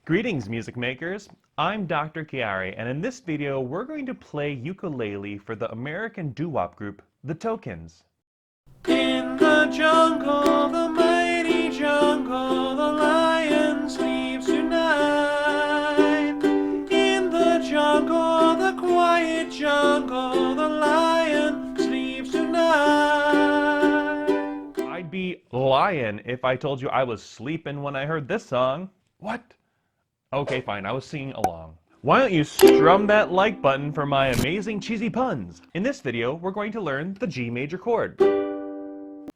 Greetings, music makers! I'm Dr. Cayari, and in this video we're going to play ukulele for the American doo-wop group, The Tokens. In the jungle, the mighty jungle, the lion sleeps tonight. In the jungle, the quiet jungle, the lion sleeps tonight. I'd be lying if I told you I was sleeping when I heard this song. What? Okay, fine, I was singing along. Why don't you strum that like button for my amazing cheesy puns? In this video, we're going to learn the G major chord.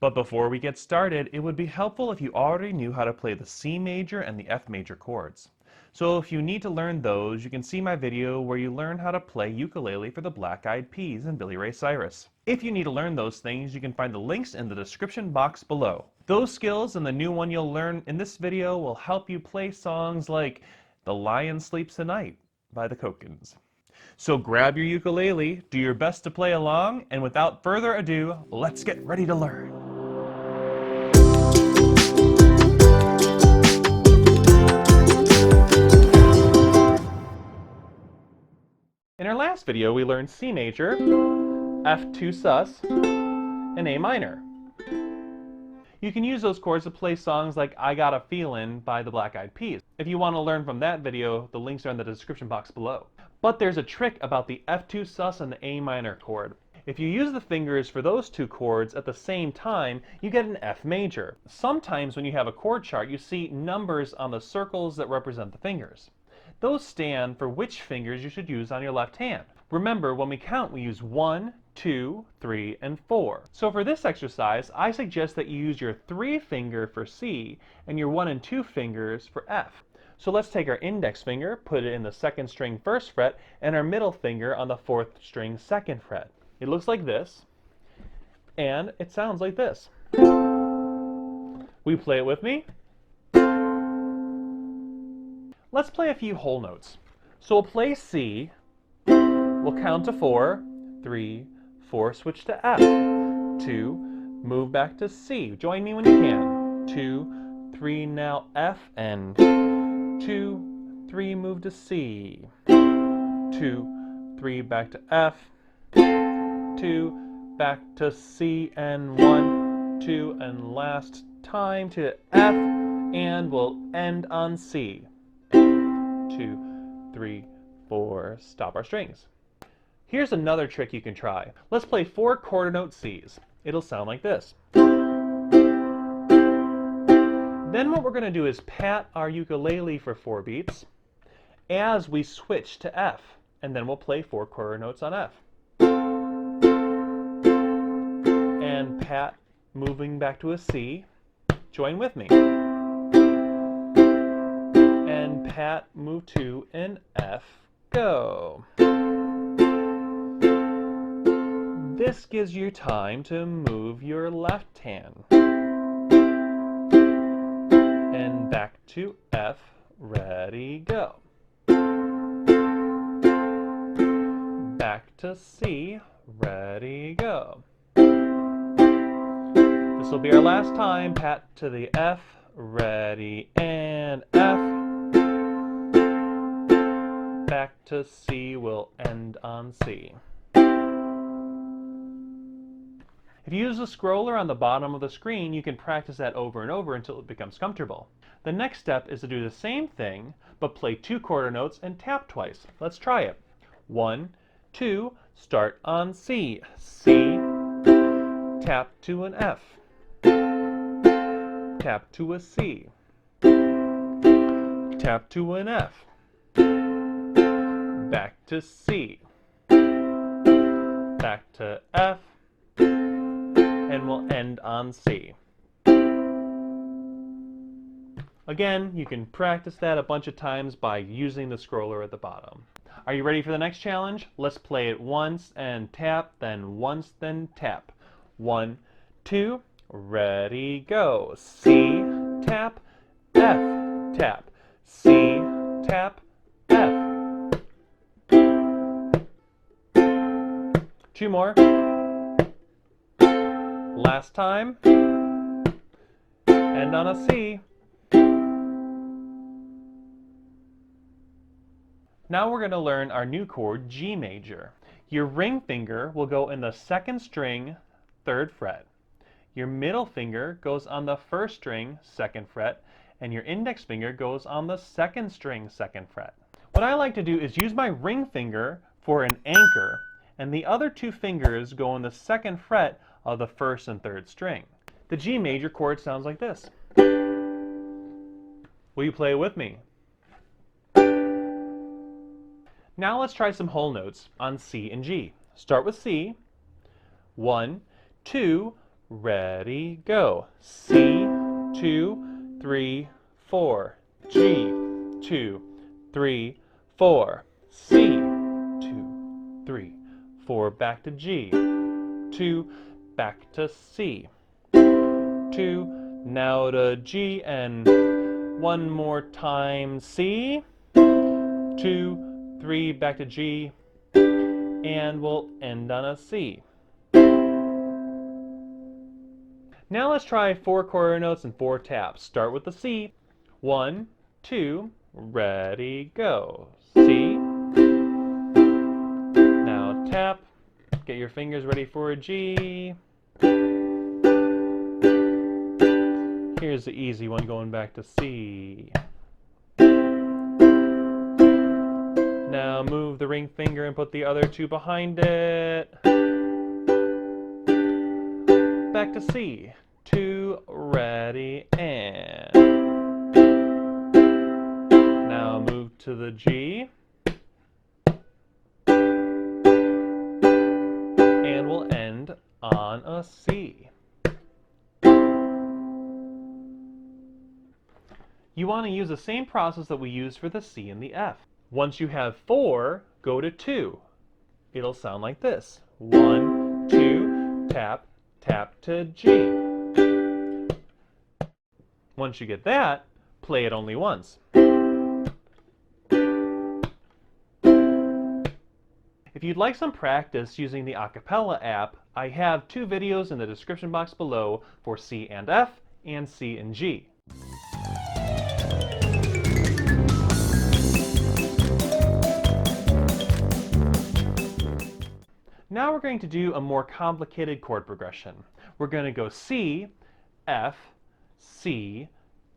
But before we get started, it would be helpful if you already knew how to play the C major and the F major chords. So if you need to learn those, you can see my video where you learn how to play ukulele for the Black Eyed Peas and Billy Ray Cyrus. If you need to learn those things, you can find the links in the description box below. Those skills and the new one you'll learn in this video will help you play songs like The Lion Sleeps Tonight by the Tokens. So grab your ukulele, do your best to play along, and without further ado, let's get ready to learn. In our last video, we learned C major, F2 sus, and A minor. You can use those chords to play songs like I Got a Feelin' by the Black Eyed Peas. If you want to learn from that video, the links are in the description box below. But there's a trick about the F2 sus and the A minor chord. If you use the fingers for those two chords at the same time, you get an F major. Sometimes when you have a chord chart, you see numbers on the circles that represent the fingers. Those stand for which fingers you should use on your left hand. Remember, when we count, we use 1, 2, 3, and 4. So for this exercise, I suggest that you use your 3 finger for C and your 1 and 2 fingers for F. So let's take our index finger, put it in the 2nd string 1st fret, and our middle finger on the 4th string 2nd fret. It looks like this, and it sounds like this. Will you play it with me? Let's play a few whole notes. So we'll play C, we'll count to 4, 3, 4, switch to F, 2, move back to C. Join me when you can. 2, 3, now F, and 2, 3, move to C. 2, 3, back to F, 2, back to C, and 1, 2, and last time to F, and we'll end on C. 2, 3, 4, stop our strings. Here's another trick you can try. Let's play 4 quarter note Cs. It'll sound like this. Then what we're going to do is pat our ukulele for 4 beats as we switch to F, and then we'll play 4 quarter notes on F. And pat moving back to a C. Join with me. And pat, move to an F, go. This gives you time to move your left hand. And back to F, ready, go. Back to C, ready, go. This will be our last time. Pat to the F, ready, and F. Back to C, we'll end on C. If you use the scroller on the bottom of the screen, you can practice that over and over until it becomes comfortable. The next step is to do the same thing, but play 2 quarter notes and tap twice. Let's try it. 1, 2, start on C. C, tap to an F. Tap to a C. Tap to an F. Back to C. Back to F. And we'll end on C. Again, you can practice that a bunch of times by using the scroller at the bottom. Are you ready for the next challenge? Let's play it once and tap, then once, then tap. 1, 2, ready, go. C, tap, F, tap. C, tap, F. 2 more. Last time. End on a C. Now we're going to learn our new chord, G major. Your ring finger will go in the second string, 3rd fret. Your middle finger goes on the 1st string, 2nd fret, and your index finger goes on the 2nd string, 2nd fret. What I like to do is use my ring finger for an anchor, and the other 2 fingers go on the 2nd fret of the 1st and 3rd string. The G major chord sounds like this. Will you play it with me? Now let's try some whole notes on C and G. Start with C. 1, 2, ready, go. C, 2, 3, 4. G, 2, 3, 4. C, 2, 3, 4. Back to G. 2, back to C. 2, now to G, and one more time C. 2, 3, back to G, and we'll end on a C. Now let's try 4 quarter notes and 4 taps. Start with the C. 1, 2, ready, go. C. Now tap. Get your fingers ready for a G. Here's the easy one going back to C. Now move the ring finger and put the other 2 behind it. Back to C. 2, ready, and now move to the G. And we'll end on a C. You want to use the same process that we used for the C and the F. Once you have 4, go to 2. It'll sound like this. 1, 2, tap, tap to G. Once you get that, play it only once. If you'd like some practice using the Acapella app, I have 2 videos in the description box below for C and F and C and G. Now we're going to do a more complicated chord progression. We're going to go C, F, C,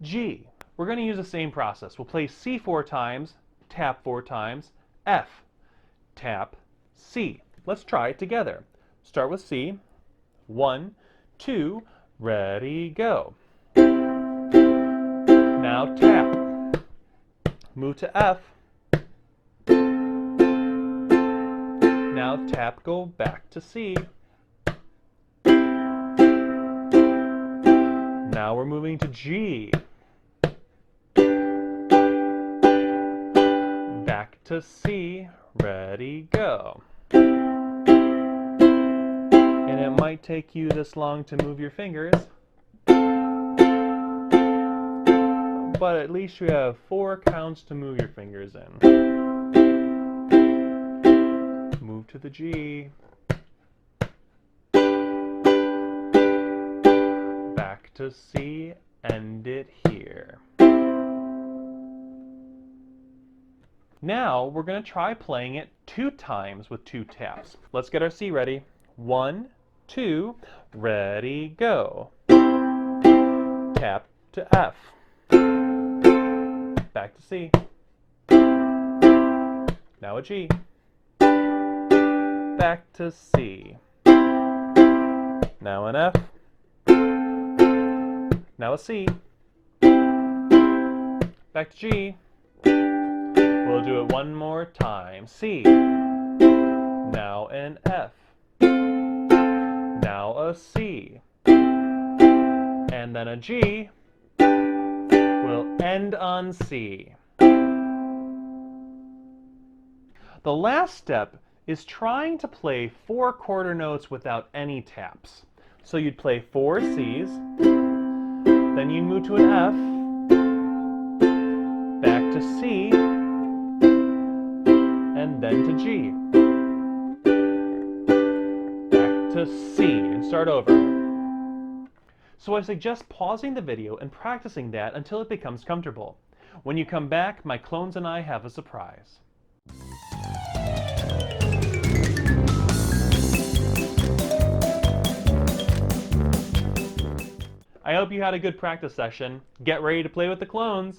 G. We're going to use the same process. We'll play C 4 times, tap 4 times, F, tap, C. Let's try it together. Start with C. 1, 2, ready, go. Now tap. Move to F. Now tap, go back to C. Now we're moving to G. Back to C, ready, go. And it might take you this long to move your fingers, but at least you have 4 counts to move your fingers in. Move to the G. Back to C, end it here. Now we're going to try playing it 2 times with 2 taps. Let's get our C ready. 1, 2, ready, go. Tap to F. Back to C. Now a G. Back to C. Now an F. Now a C. Back to G. We'll do it one more time. C. Now an F. Now a C. And then a G. We'll end on C. The last step is trying to play 4 quarter notes without any taps. So you'd play 4 C's, then you'd move to an F, back to C, and then to G. Back to C, and start over. So I suggest pausing the video and practicing that until it becomes comfortable. When you come back, my clones and I have a surprise. I hope you had a good practice session. Get ready to play with the clones.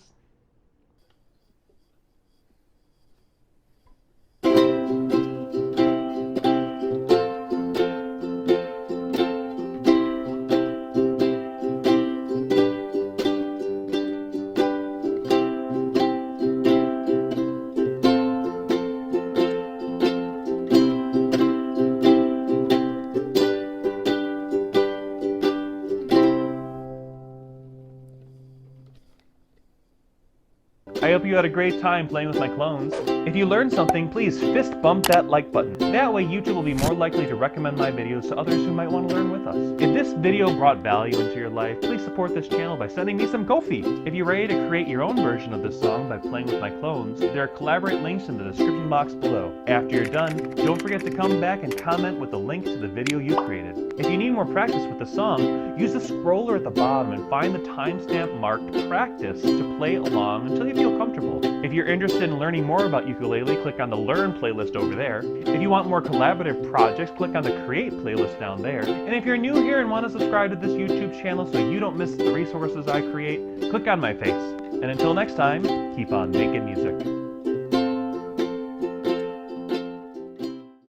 I hope you had a great time playing with my clones. If you learned something, please fist bump that like button. That way YouTube will be more likely to recommend my videos to others who might want to learn with us. If this video brought value into your life, please support this channel by sending me some 𝐂𝐑𝐄𝐓. If you're ready to create your own version of this song by playing with my clones, there are collaborate links in the description box below. After you're done, don't forget to come back and comment with a link to the video you created. If you need more practice with the song, use the scroller at the bottom and find the timestamp marked practice to play along until you feel comfortable. If you're interested in learning more about ukulele, click on the Learn playlist over there. If you want more collaborative projects, click on the Create playlist down there. And if you're new here and want to subscribe to this YouTube channel so you don't miss the resources I create, click on my face. And until next time, keep on making music.